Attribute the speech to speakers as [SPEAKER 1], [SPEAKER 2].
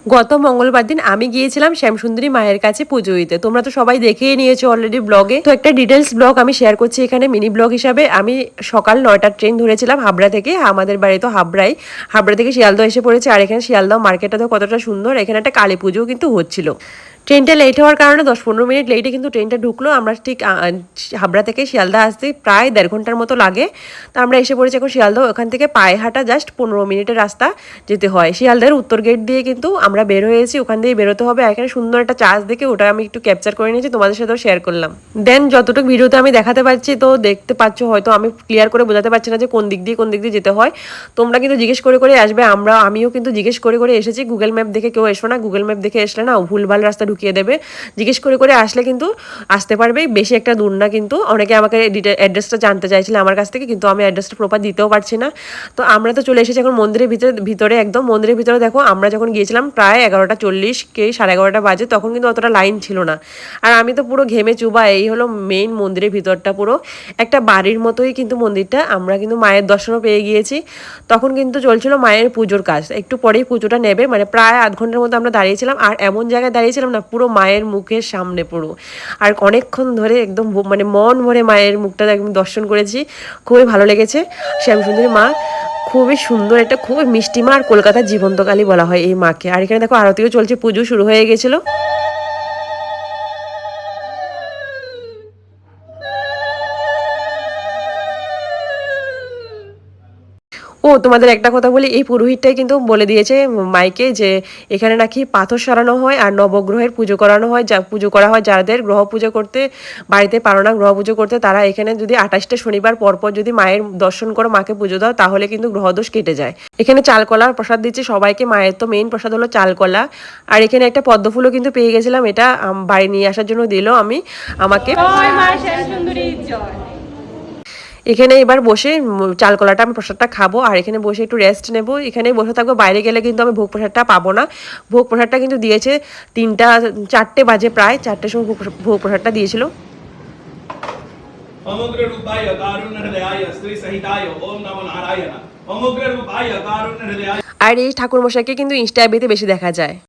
[SPEAKER 1] গত মঙ্গলবার দিন আমি গিয়েছিলাম শ্যামসুন্দরী মায়ের কাছে পুজো দিতে। তোমরা তো সবাই দেখেই নিয়েছো অলরেডি ব্লগে। তো একটা ডিটেলস ব্লগ আমি শেয়ার করছি এখানে মিনি ব্লগ হিসাবে। আমি সকাল 9টার ট্রেন ধরেছিলাম হাবড়া থেকে। আমাদের বাড়ি তো হাবড়াই। হাবড়া থেকে শিয়ালদহ এসে পড়েছে। আর এখানে শিয়ালদহ মার্কেটটা তো কতটা সুন্দর। এখানে একটা কালী পুজোও কিন্তু হচ্ছিল। ট্রেনটা লেট হওয়ার কারণে 10-15 মিনিট লেটে কিন্তু ট্রেনটা ঢুকলো। আমরা ঠিক হাবড়া থেকে শিয়ালদা আসতে প্রায় 1.5 ঘন্টার মতো লাগে। তো আমরা এসে পড়েছি এখন শিয়ালদহ। ওখান থেকে পায়ে হাঁটা জাস্ট 15 মিনিটের রাস্তা যেতে হয়। শিয়ালদার উত্তর গেট দিয়ে কিন্তু আমরা বের হয়েছি, ওখান দিয়ে বেরোতে হবে। এখানে সুন্দর একটা চার্চ দেখে ওটা আমি একটু ক্যাপচার করে নিয়েছি, তোমাদের সাথেও শেয়ার করলাম। দেন যতটুকু ভিডিওতে আমি দেখাতে পারছি তো দেখতে পাচ্ছ, হয়তো আমি ক্লিয়ার করে বোঝাতে পারছি না যে কোন দিক দিয়ে যেতে হয়। তোমরা কিন্তু জিজ্ঞেস করে আসবে। আমিও কিন্তু জিজ্ঞেস করে এসেছি। গুগল ম্যাপ দেখে কেউ এসো না। গুগল ম্যাপ দেখে আসলে না ভুলভাল রাস্তা ঢুকিয়ে দেবে। জিজ্ঞেস করে আসলে কিন্তু আসতে পারবে। বেশি একটা দূর না কিন্তু। অনেকে আমাকে অ্যাড্রেসটা জানতে চাইছিল আমার কাছ থেকে, কিন্তু আমি অ্যাড্রেসটা প্রপার দিতেও পারছি না। তো আমরা তো চলে এসেছি এখন মন্দিরের ভিতরে একদম মন্দিরের ভিতরে। দেখো আমরা যখন গিয়েছিলাম প্রায় 11:40 কে 11:30 বাজে, তখন কিন্তু অতটা লাইন ছিল না। আর আমি তো পুরো ঘেমে চুবা। এই হলো মেইন মন্দিরের ভিতরটা, পুরো একটা বাড়ির মতোই কিন্তু মন্দিরটা। আমরা কিন্তু মায়ের দর্শনও পেয়ে গিয়েছি। তখন কিন্তু চলছিল মায়ের পুজোর কাজ। একটু পরেই পুজোটা নেবে, মানে প্রায় আধ ঘন্টার মতো আমরা দাঁড়িয়েছিলাম। আর এমন জায়গায় দাঁড়িয়েছিলাম না, পুরো মায়ের মুখের সামনে পুরো। আর অনেকক্ষণ ধরে একদম মানে মন ভরে মায়ের মুখটা একদম দর্শন করেছি। খুবই ভালো লেগেছে। শ্যামসুন্দরী মা খুবই সুন্দর, একটা খুবই মিষ্টি মা। আর কলকাতার জীবন্তকালী বলা হয় এই মাকে। আর এখানে দেখো আরতিও চলছে, পুজো শুরু হয়ে গেছিল। ও তোমাদের একটা কথা বলি, এই পুরোহিতটাই কিন্তু বলে দিয়েছে মাইকে যে এখানে নাকি পাথর সরানো হয় আর নবগ্রহের পুজো করানো হয়। যা পুজো করা হয়, যাদের গ্রহ পুজো করতে বাড়িতে পারো না গ্রহ পুজো করতে, তারা এখানে যদি 28টা শনিবার পরপর যদি মায়ের দর্শন করো, মাকে পুজো দাও, তাহলে কিন্তু গ্রহদোষ কেটে যায়। এখানে চালকলার প্রসাদ দিচ্ছে সবাইকে। মায়ের তো মেইন প্রসাদ হলো চালকলা। আর এখানে একটা পদ্মফুলও কিন্তু পেয়ে গেছিলাম, এটা বাড়ি নিয়ে আসার জন্য দিল আমাকে। এখানে এবার বসে চালকলাটা আমি প্রসাদটা খাবো, আর এখানে বসে একটু রেস্ট নেব। এখানে বসে থাকবো। বাইরে গেলে কিন্তু আমি ভোগ প্রসাদটা পাবো না। ভোগ প্রসাদটা কিন্তু দিয়েছে 4টে বাজে, প্রায় 4টের সময় ভোগ প্রসাদটা দিয়েছিল। সমগ্র রূপায় কারুণ্য হৃদয়ায় স্ত্রী সহিতায় ওম নমো নারায়ণ। সমগ্র রূপায় কারুণ্য হৃদয়ায়। আর এই ঠাকুর মশাইকে কিন্তু ইনস্টাগ্রামে বেশি দেখা যায়।